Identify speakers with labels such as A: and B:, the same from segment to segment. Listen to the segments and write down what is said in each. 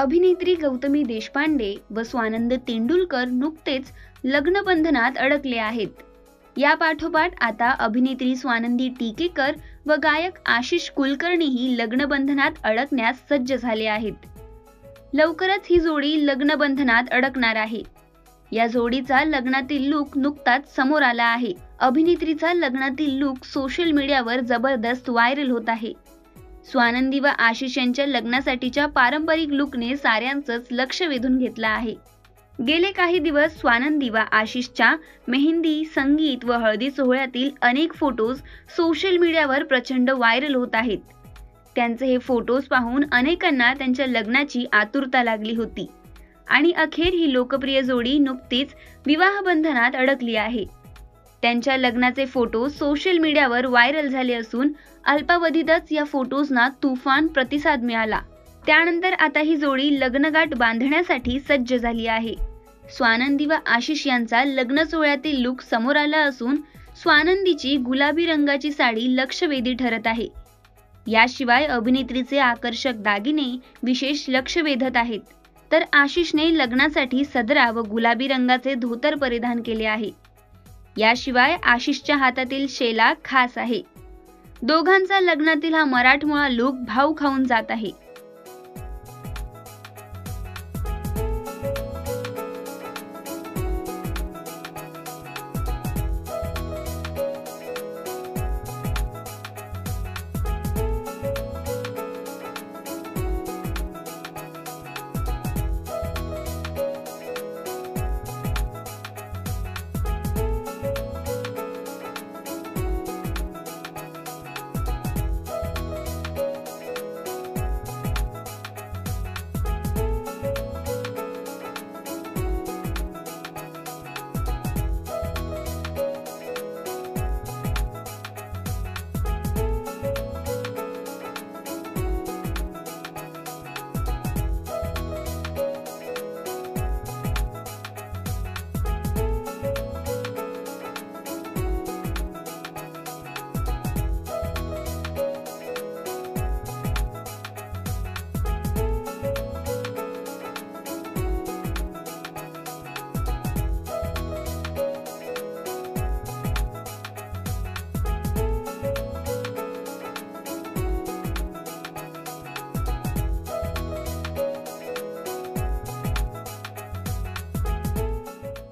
A: अभिनेत्री गौतमी देशपांडे व स्वानंद तेंडुलकर नुकतेच लग्नबंधनात अडकले आहेत। या पाठोपाठ आता अभिनेत्री स्वानंदी टीकेकर व गायक आशिष कुलकर्णीही लग्नबंधनात अडकण्यास सज्ज झाले आहेत। लवकरच ही जोडी लग्नबंधनात अडकणार आहे। या जोडीचा लग्नातील लूक नुकताच समोर आला आहे। अभिनेत्रीचा लग्नातील लूक सोशल मीडियावर जबरदस्त व्हायरल होत आहे। स्वानंदी व आशिष यांच्या लग्नासाठीच्या पारंपरिक लूकने साऱ्यांचंच लक्ष वेधून घेतलं आहे। गेले काही दिवस स्वानंदी व आशिषच्या मेहंदी, संगीत व हळदी सोहळ्यातील अनेक फोटोज सोशल मीडियावर प्रचंड व्हायरल होत आहेत। त्यांचे हे फोटोज पाहून अनेकांना त्यांच्या लग्नाची आतुरता लागली होती आणि अखेर ही लोकप्रिय जोडी नुकतीच विवाह बंधनात अडकली आहे। त्यांच्या लग्नाचे फोटो सोशल मीडियावर व्हायरल झाले असून अल्पावधीतच या फोटोजना तुफान प्रतिसाद मिळाला। त्यानंतर आता ही जोडी लग्नगाठ बांधण्यासाठी सज्ज झाली आहे। स्वानंदी व आशिष यांचा लग्न सोहळ्यातील लूक समोर आला असून स्वानंदीची गुलाबी रंगाची साडी लक्षवेधी ठरत आहे। याशिवाय अभिनेत्रीचे आकर्षक दागिने विशेष लक्ष वेधत आहेत, तर आशिषने लग्नासाठी सदरा व गुलाबी रंगाचे धोतर परिधान केले आहे। याशिवाय आशिषच्या हातातील शेला खास आहे। दोघांचा लग्नातील हा मराठमोळा लूक भाव खाऊन जात आहे।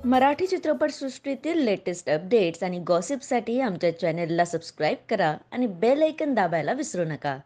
B: मराठी चित्रपटसृष्टीतील लेटेस्ट अपडेट्स आणि गॉसिपसाठी आमच्या चॅनेलला सबस्क्राईब करा आणि बेल आयकॉन दाबायला विसरू नका।